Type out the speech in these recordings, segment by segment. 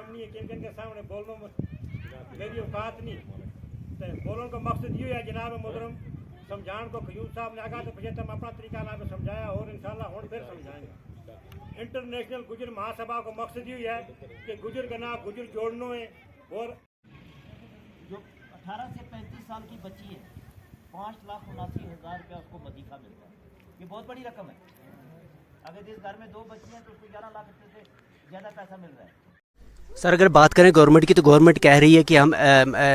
कम नहीं है किन किन के सामने बोलना मेरी औकात नहीं तो बोलने का मकसद ये है जनाब मोहतरम समझाने को खयूम साहब ने आगा तो फिर हम अपना तरीका ना समझाया और इंशाल्लाह और फिर समझाएंगे। इंटरनेशनल गुजर महासभा का मकसद ये है कि गुजर का नाम गुजर जोड़ना है और जो 18 से 35 साल की बच्ची है 5,79,000 रुपया उसको वजीफा मिलता है। ये बहुत बड़ी रकम है। अगर जिस घर में 2 बच्ची हैं तो उसको 11 लाख रुपये से ज़्यादा पैसा मिल रहा है। सर अगर बात करें गवर्नमेंट की तो गवर्नमेंट कह रही है कि हम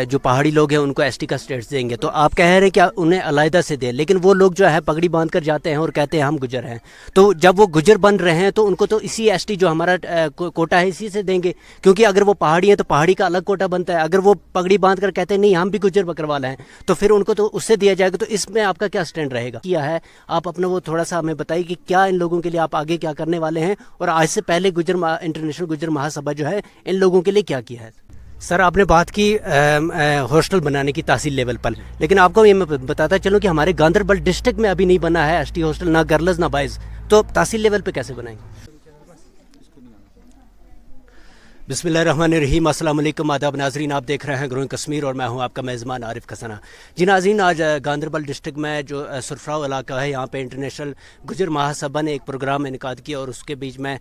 जो पहाड़ी लोग हैं उनको एसटी का स्टेटस देंगे, तो आप कह रहे हैं कि उन्हें अलहदा से दें, लेकिन वो लोग जो है पगड़ी बांध कर जाते हैं और कहते हैं हम गुजर हैं, तो जब वो गुजर बन रहे हैं तो उनको तो इसी एसटी जो हमारा कोटा है इसी से देंगे, क्योंकि अगर वो पहाड़ी हैं तो पहाड़ी का अलग कोटा बनता है। अगर वो पगड़ी बांध कर कहते हैं नहीं हम भी गुजर बकरवाला हैं तो फिर उनको तो उससे दिया जाएगा। तो इसमें आपका क्या स्टैंड रहेगा किया है आप अपना वो थोड़ा सा हमें बताइए कि क्या इन लोगों के लिए आप आगे क्या करने वाले हैं, और आज से पहले इंटरनेशनल गुजर महासभा जो है इन लोगों के लिए क्या किया है। सर आपने बात की हॉस्टल बनाने की तहसील लेवल पर, लेकिन आपको ये मैं बताता चलूँ कि हमारे गांधरबल डिस्ट्रिक्ट में अभी नहीं बना है एसटी हॉस्टल, ना गर्ल्स ना बॉयज़, तो तहसील लेवल पे कैसे बनाएंगे। बिस्मिल्लाहिर्रहमानिर्रहीम, अस्सलाम वालेकुम, आदाब नाज़रीन, आप देख रहे हैं ग्रोइंग कश्मीर और मैं हूं आपका मेज़बान आरिफ खसना। जी नाज़रीन, आज गांधरबल डिस्ट्रिक्ट में जो सुरफ्राव इलाका है यहाँ पे इंटरनेशनल गुजर महासभा ने एक प्रोग्राम इनेकाद किया और उसके बीच में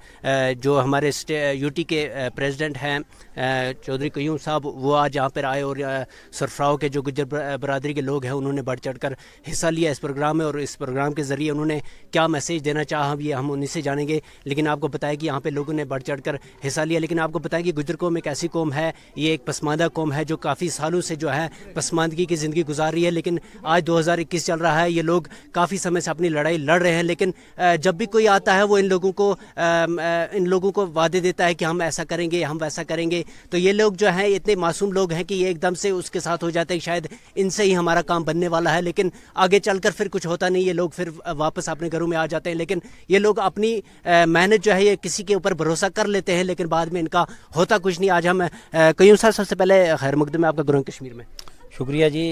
जो हमारे यूटी के प्रेसिडेंट हैं चौधरी कयूम साहब वो आज यहाँ पर आए और सुरफ्राव के जो गुजर बरदरी के लोग हैं उन्होंने बढ़ चढ़ कर हिस्सा लिया इस प्रोग्राम में, और इस प्रोग्राम के ज़रिए उन्होंने क्या मैसेज देना चाहा ये हम उन्हीं से जानेंगे। लेकिन आपको बताया कि यहाँ पर लोगों ने बढ़ चढ़ कर हिस्सा लिया, लेकिन आपको कि गुजर कौम एक ऐसी कौम है, ये एक पसमानदा कौम है जो काफ़ी सालों से जो है पसमानदगी की ज़िंदगी गुजार रही है। लेकिन आज 2021 चल रहा है, ये लोग काफ़ी समय से अपनी लड़ाई लड़ रहे हैं, लेकिन जब भी कोई आता है वो इन लोगों को वादे देता है कि हम ऐसा करेंगे हम वैसा करेंगे, तो ये लोग जो हैं इतने मासूम लोग हैं कि ये एकदम से उसके साथ हो जाते हैं शायद इनसे ही हमारा काम बनने वाला है, लेकिन आगे चलकर फिर कुछ होता नहीं, ये लोग फिर वापस अपने घरों में आ जाते हैं। लेकिन ये लोग अपनी मेहनत जो है ये किसी के ऊपर भरोसा कर लेते हैं, लेकिन बाद में इनका होता कुछ नहीं। आज हम कयूम साहब सबसे पहले खैर मकदम है आपका ग्रोइंग कश्मीर में। शुक्रिया जी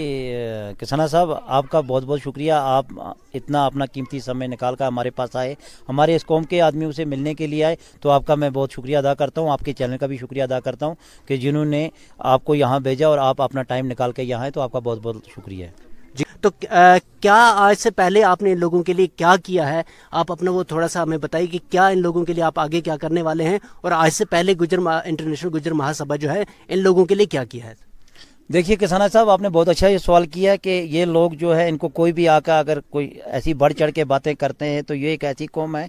किसाना साहब, आपका बहुत बहुत शुक्रिया, आप इतना अपना कीमती समय निकाल कर हमारे पास आए, हमारे इस कौम के आदमियों से मिलने के लिए आए, तो आपका मैं बहुत शुक्रिया अदा करता हूँ। आपके चैनल का भी शुक्रिया अदा करता हूँ कि जिन्होंने आपको यहाँ भेजा और आप अपना टाइम निकाल के यहाँ आए, तो आपका बहुत बहुत शुक्रिया है जी। तो क्या आज से पहले आपने इन लोगों के लिए क्या किया है, आप अपना वो थोड़ा सा हमें बताइए कि क्या इन लोगों के लिए आप आगे क्या करने वाले हैं, और आज से पहले इंटरनेशनल गुजर महासभा जो है इन लोगों के लिए क्या किया है। देखिए किसाना साहब, आपने बहुत अच्छा ये सवाल किया कि ये लोग जो है इनको कोई भी आकर अगर कोई ऐसी बढ़ चढ़ के बातें करते हैं तो ये एक ऐसी कौम है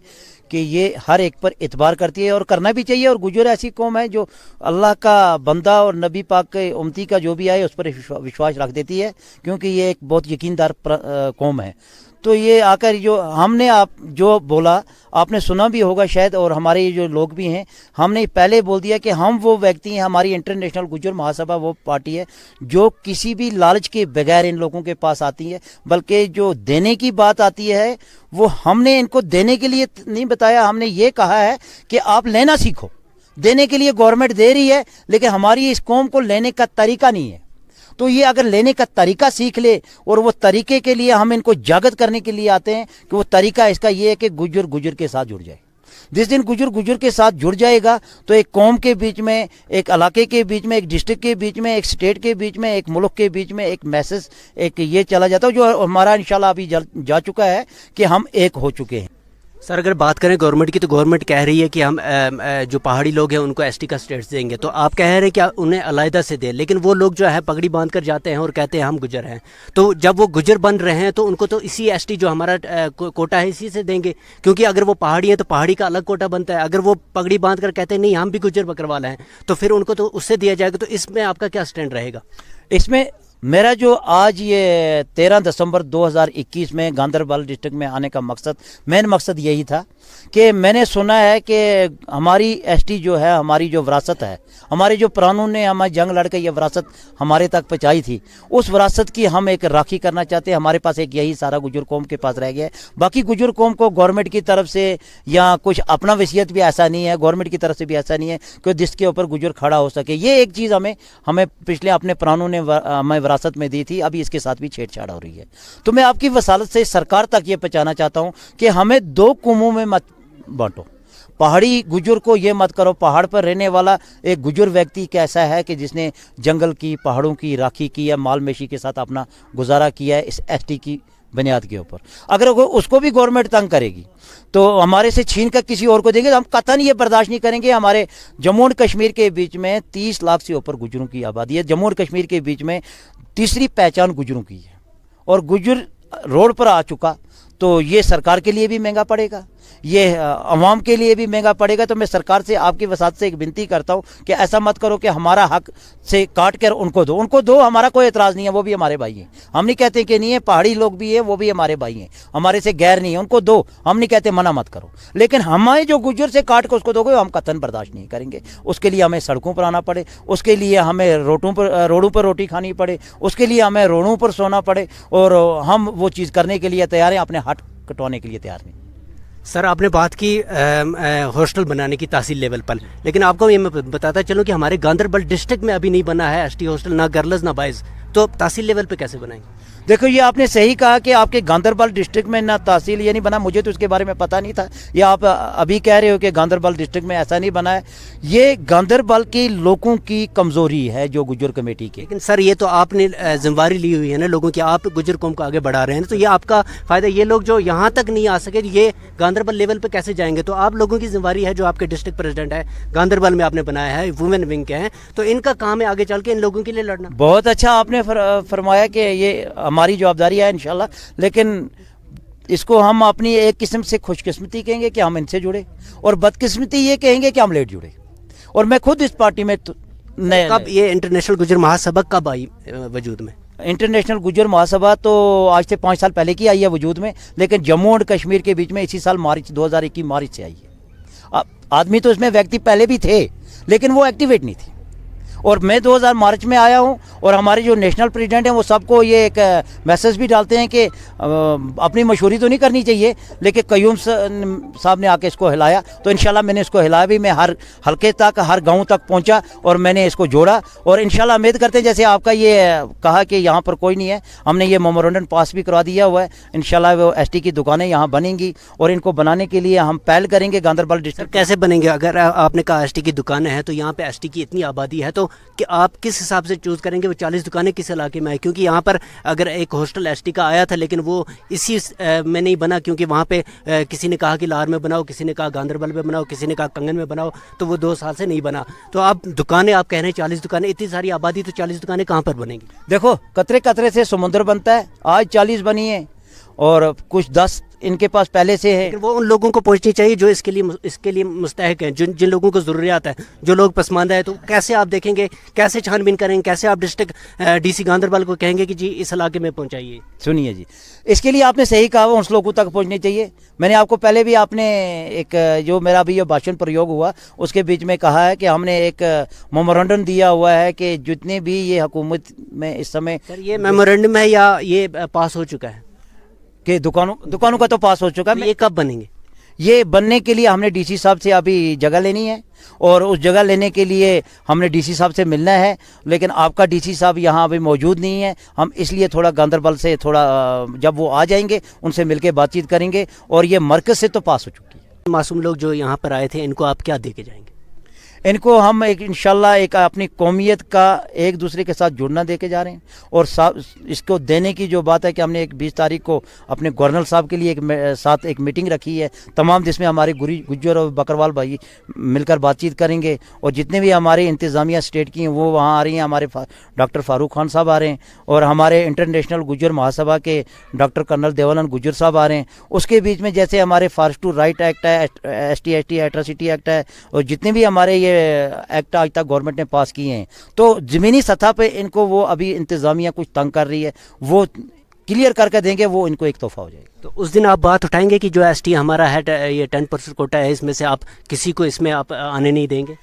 कि ये हर एक पर इतबार करती है और करना भी चाहिए, और गुजर ऐसी कौम है जो अल्लाह का बंदा और नबी पाक के उम्मती का जो भी आए उस पर विश्वास रख देती है, क्योंकि ये एक बहुत यकीनदार कौम है। तो ये आकर जो हमने आप जो बोला आपने सुना भी होगा शायद, और हमारे जो लोग भी हैं हमने पहले बोल दिया कि हम वो व्यक्ति हैं, हमारी इंटरनेशनल गुजर महासभा वो पार्टी है जो किसी भी लालच के बगैर इन लोगों के पास आती है, बल्कि जो देने की बात आती है वो हमने इनको देने के लिए नहीं बताया, हमने ये कहा है कि आप लेना सीखो। देने के लिए गवर्नमेंट दे रही है, लेकिन हमारी इस कौम को लेने का तरीका नहीं है, तो ये अगर लेने का तरीका सीख ले, और वो तरीके के लिए हम इनको जागृत करने के लिए आते हैं कि वो तरीका इसका ये है कि गुजर के साथ जुड़ जाए। जिस दिन गुजर के साथ जुड़ जाएगा तो एक कौम के बीच में, एक इलाके के बीच में, एक डिस्ट्रिक्ट के बीच में, एक स्टेट के बीच में, एक मुल्क के बीच में एक मैसेज एक ये चला जाता है जो हमारा इंशाल्लाह अभी जा चुका है कि हम एक हो चुके हैं। सर अगर बात करें गवर्नमेंट की तो गवर्नमेंट कह रही है कि हम जो पहाड़ी लोग हैं उनको एसटी का स्टेटस देंगे, तो आप कह रहे हैं कि उन्हें अलहदा से दें, लेकिन वो लोग जो है पगड़ी बांध कर जाते हैं और कहते हैं हम गुजर हैं, तो जब वो गुजर बन रहे हैं तो उनको तो इसी एसटी जो हमारा कोटा है इसी से देंगे, क्योंकि अगर वो पहाड़ी हैं तो पहाड़ी का अलग कोटा बनता है। अगर वो पगड़ी बांध कर कहते हैं नहीं हम भी गुजर बकरवाला हैं तो फिर उनको तो उससे दिया जाएगा। तो इसमें आपका क्या स्टैंड रहेगा। इसमें मेरा जो आज ये 13 दिसंबर 2021 में गांधरबल डिस्ट्रिक्ट में आने का मेन मकसद यही था कि मैंने सुना है कि हमारी एसटी जो है, हमारी जो विरासत है, हमारे जो पुरानों ने हमारी जंग लड़के ये विरासत हमारे तक पहुँचाई थी, उस विरासत की हम एक राखी करना चाहते हैं। हमारे पास एक यही सारा गुजर कौम के पास रह गया है। बाकी गुजर कौम को गवर्नमेंट की तरफ से या कुछ अपना वसीयत भी ऐसा नहीं है, गवर्नमेंट की तरफ से भी ऐसा नहीं है कि जिसके ऊपर गुजर खड़ा हो सके। ये एक चीज़ हमें पिछले अपने पुरानों ने हमें विरासत में दी थी, अभी इसके साथ भी छेड़छाड़ हो रही है। तो मैं आपकी वसालत से सरकार तक ये पहुँचाना चाहता हूँ कि हमें 2 कौमों में मत बांटो। पहाड़ी गुजर को ये मत करो। पहाड़ पर रहने वाला एक गुजर व्यक्ति कैसा है कि जिसने जंगल की, पहाड़ों की राखी की है, माल मेशी के साथ अपना गुजारा किया है इस एसटी की बुनियाद के ऊपर। अगर उसको भी गवर्नमेंट तंग करेगी तो हमारे से छीन कर किसी और को देंगे तो हम कतई ये बर्दाश्त नहीं करेंगे। हमारे जम्मू और कश्मीर के बीच में 30 लाख से ऊपर गुजरों की आबादी है। जम्मू और कश्मीर के बीच में तीसरी पहचान गुजरों की है और गुजर रोड पर आ चुका तो ये सरकार के लिए भी महंगा पड़ेगा, ये अवाम के लिए भी महंगा पड़ेगा। तो मैं सरकार से आपकी वसात से एक विनती करता हूँ कि ऐसा मत करो कि हमारा हक से काट कर उनको दो, हमारा कोई एतराज़ नहीं है, वो भी हमारे भाई हैं। हम नहीं कहते कि नहीं है, पहाड़ी लोग भी हैं, वो भी हमारे भाई हैं, हमारे से गैर नहीं है, उनको दो। हम नहीं कहते मना मत करो, लेकिन हमारे जो गुजर से काट कर उसको दोगे हम कतई बर्दाश्त नहीं करेंगे। उसके लिए हमें सड़कों पर आना पड़े, उसके लिए हमें रोडों पर रोटी खानी पड़े, उसके लिए हमें रोडों पर सोना पड़े, और हम वो चीज़ करने के लिए तैयार हैं, अपने हाथ कटवाने के लिए तैयार नहीं। सर आपने बात की हॉस्टल बनाने की तहसील लेवल पर, लेकिन आपको ये मैं बताता चलूँ कि हमारे गांधरबल डिस्ट्रिक्ट में अभी नहीं बना है एसटी हॉस्टल, ना गर्ल्स ना बॉयज़, तो तहसील लेवल पे कैसे बनाएंगे? देखो ये आपने सही कहा कि आपके गांधरबल डिस्ट्रिक्ट में ना तहसील ये नहीं बना, मुझे तो इसके बारे में पता नहीं था। ये आप अभी कह रहे हो कि गांधरबल डिस्ट्रिक्ट में ऐसा नहीं बना है। ये गांधरबल के लोगों की कमज़ोरी है जो गुजर कमेटी की। लेकिन सर ये तो आपने जिम्मेवारी ली हुई है ना लोगों की, आप गुजर कौम को आगे बढ़ा रहे हैं, तो ये आपका फ़ायदा। ये लोग जो यहाँ तक नहीं आ सके ये गांधरबल लेवल पर कैसे जाएंगे? तो आप लोगों की जिम्मेवारी है, जो आपके डिस्ट्रिक्ट प्रेसिडेंट है गांधरबल में आपने बनाया है, वुमेन विंग के हैं, तो इनका काम है आगे चल के इन लोगों के लिए लड़ना। बहुत अच्छा आपने फरमाया कि ये हमारी जवाबदारी है इंशाल्लाह, लेकिन इसको हम अपनी एक किस्म से खुशकिस्मती कहेंगे कि हम इनसे जुड़े, और बदकिस्मती ये कहेंगे कि हम लेट जुड़े। और मैं खुद इस पार्टी में कब ये इंटरनेशनल गुजर महासभा कब आई वजूद में? इंटरनेशनल गुजर महासभा तो आज से 5 साल पहले की आई है वजूद में, लेकिन जम्मू और कश्मीर के बीच में इसी साल मार्च 2021 मार्च से आई है। आदमी तो इसमें व्यक्ति पहले भी थे लेकिन वो एक्टिवेट नहीं थे, और मैं 2000 मार्च में आया हूं, और हमारे जो नेशनल प्रेसिडेंट हैं वो सबको ये एक मैसेज भी डालते हैं कि अपनी मशहूरी तो नहीं करनी चाहिए, लेकिन कयूम साहब ने आके इसको हिलाया, तो इंशाल्लाह मैंने इसको हिलाया भी। मैं हर हल्के तक, हर गांव तक पहुंचा और मैंने इसको जोड़ा, और इंशाल्लाह उम्मीद करते हैं जैसे आपका ये कहा कि यहाँ पर कोई नहीं है, हमने ये मेमोरेंडम पास भी करवा दिया हुआ है। इंशाल्लाह वो एसटी की दुकानें यहाँ बनेंगी, और इनको बनाने के लिए हम पहल करेंगे गांधरबल डिस्ट्रिक्ट। कैसे बनेंगे? अगर आपने कहा एसटी की दुकानें हैं, तो यहाँ पे एसटी की इतनी आबादी है, तो कि आप किस हिसाब से चूज़ करेंगे वो 40 दुकानें किस इलाके में है? क्योंकि यहाँ पर अगर एक हॉस्टल एसटी का आया था, लेकिन वो इसी में नहीं बना, क्योंकि वहाँ पे किसी ने कहा कि लाहौर में बनाओ, किसी ने कहा गांधरबल में बनाओ, किसी ने कहा कंगन में बनाओ, तो वो 2 साल से नहीं बना। तो आप दुकानें, आप कह रहे हैं 40 दुकानें, इतनी सारी आबादी, तो 40 दुकानें कहाँ पर बनेंगी? देखो कतरे कतरे से समुद्र बनता है, आज 40 बनी है और कुछ 10 इनके पास पहले से है। वो उन लोगों को पहुंचनी चाहिए जो इसके लिए मुस्तहक हैं, जिन लोगों को ज़रूरियात है, जो लोग पसमानदा है। तो कैसे आप देखेंगे, कैसे छानबीन करेंगे, कैसे आप डिस्ट्रिक्ट डीसी गांधरबल को कहेंगे कि जी इस इलाके में पहुंचाइए? सुनिए जी, इसके लिए आपने सही कहा, वो उन लोगों तक पहुंचनी चाहिए। मैंने आपको पहले भी, आपने एक जो मेरा अभी ये भाषण प्रयोग हुआ उसके बीच में कहा है कि हमने एक मेमोरेंडम दिया हुआ है कि जितने भी ये हुकूमत में इस समय। सर ये मेमोरेंडम है या ये पास हो चुका है? कि दुकानों का तो पास हो चुका है। ये कब बनेंगे? ये बनने के लिए हमने डीसी साहब से अभी जगह लेनी है, और उस जगह लेने के लिए हमने डीसी साहब से मिलना है, लेकिन आपका डीसी साहब यहाँ अभी मौजूद नहीं है। हम इसलिए थोड़ा गांधरबल से थोड़ा, जब वो आ जाएंगे उनसे मिलके बातचीत करेंगे, और ये मरकज़ से तो पास हो चुकी है। मासूम लोग जो यहाँ पर आए थे, इनको आप क्या दे के जाएंगे? इनको हम एक इंशाल्लाह एक अपनी कौमियत का एक दूसरे के साथ जुड़ना दे के जा रहे हैं, और इसको देने की जो बात है कि हमने एक 20 तारीख को अपने गवर्नर साहब के लिए साथ एक मीटिंग रखी है तमाम, जिसमें हमारे गुज्जर और बकरवाल भाई मिलकर बातचीत करेंगे, और जितने भी हमारी इंतज़ामिया स्टेट की हैं वो वहाँ आ रही हैं। हमारे डॉक्टर फारूक खान साहब आ रहे हैं, और हमारे इंटरनेशनल गुज्जर महासभा के डॉक्टर कर्नल देवानंद गुज्जर साहब आ रहे हैं। उसके बीच में जैसे हमारे फार्स्ट टू राइट एक्ट है, ST एट्रोसिटी एक्ट है, और जितने भी हमारे ये एक्ट आज तक गवर्नमेंट ने पास किए हैं, तो ज़मीनी सतह पे इनको वो अभी इंतज़ामिया कुछ तंग कर रही है, वो क्लियर करके देंगे, वो इनको एक तोहफा हो जाएगा। तो उस दिन आप बात उठाएंगे कि जो ST हमारा है, ये 10% कोटा है, इसमें से आप किसी को इसमें आप आने नहीं देंगे?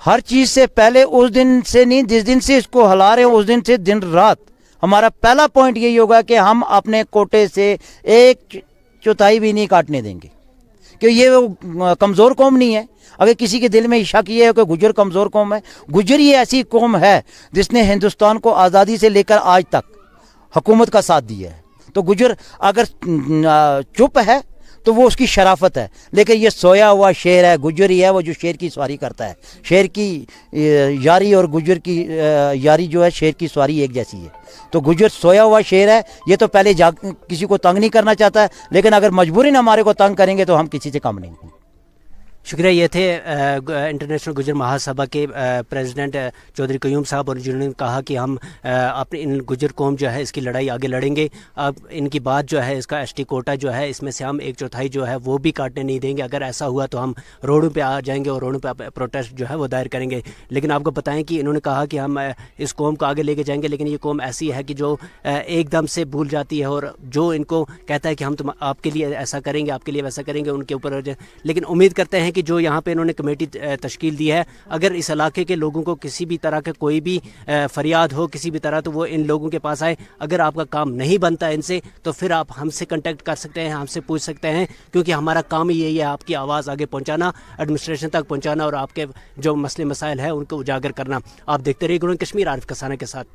हर चीज़ से पहले उस दिन से नहीं, जिस दिन से इसको हिला रहे हैं उस दिन से दिन रात हमारा पहला पॉइंट यही होगा कि हम अपने कोटे से 1/4 भी नहीं काटने देंगे, क्योंकि ये वो कमज़ोर कौम नहीं है। अगर किसी के दिल में शक ये है कि गुजर कमज़ोर कौम है, गुजर ये ऐसी कौम है जिसने हिंदुस्तान को आज़ादी से लेकर आज तक हुकूमत का साथ दिया है। तो गुजर अगर चुप है تو وہ اس کی شرافت ہے. لیکن یہ سویا ہوا شیر ہے, گجر ہی ہے وہ جو شیر کی سواری کرتا ہے. شیر کی یاری اور گجر کی یاری جو ہے شیر کی سواری ایک جیسی ہے. تو گجر سویا ہوا شیر ہے, یہ تو پہلے کسی کو تنگ نہیں کرنا چاہتا ہے, لیکن اگر مجبوری ہمارے کو تنگ کریں گے تو ہم کسی سے کم نہیں. شکریہ. یہ تھے انٹرنیشنل گجر مہاسبھا کے پریزیڈنٹ چودھری قیوم صاحب, اور جنہوں نے کہا کہ ہم اپنے ان گجر قوم جو ہے اس کی لڑائی آگے لڑیں گے. اب ان کی بات جو ہے اس کا ایس ٹی کوٹا جو ہے اس میں سے ہم 1/4 جو ہے وہ بھی کاٹنے نہیں دیں گے. اگر ایسا ہوا تو ہم روڈوں پہ آ جائیں گے اور روڈوں پہ پروٹیسٹ جو ہے وہ دائر کریں گے. لیکن آپ کو بتائیں کہ انہوں نے کہا کہ ہم اس قوم کو آگے لے کے جائیں گے, لیکن یہ قوم ایسی ہے کہ جو ایک دم سے بھول جاتی ہے, اور جو ان کو کہتا ہے کہ ہم آپ کے لیے ایسا کریں گے, آپ کے لیے ویسا کریں گے, ان کے اوپر. لیکن امید کرتے ہیں کہ جو یہاں پہ انہوں نے کمیٹی تشکیل دی ہے, اگر اس علاقے کے لوگوں کو کسی بھی طرح کا کوئی بھی فریاد ہو کسی بھی طرح, تو وہ ان لوگوں کے پاس آئے. اگر آپ کا کام نہیں بنتا ان سے تو پھر آپ ہم سے کنٹیکٹ کر سکتے ہیں, ہم سے پوچھ سکتے ہیں, کیونکہ ہمارا کام ہی یہی ہے آپ کی آواز آگے پہنچانا, ایڈمنسٹریشن تک پہنچانا, اور آپ کے جو مسئلے مسائل ہیں ان کو اجاگر کرنا. آپ دیکھتے رہیے گروئنگ کشمیر, عارف کسانہ کے ساتھ.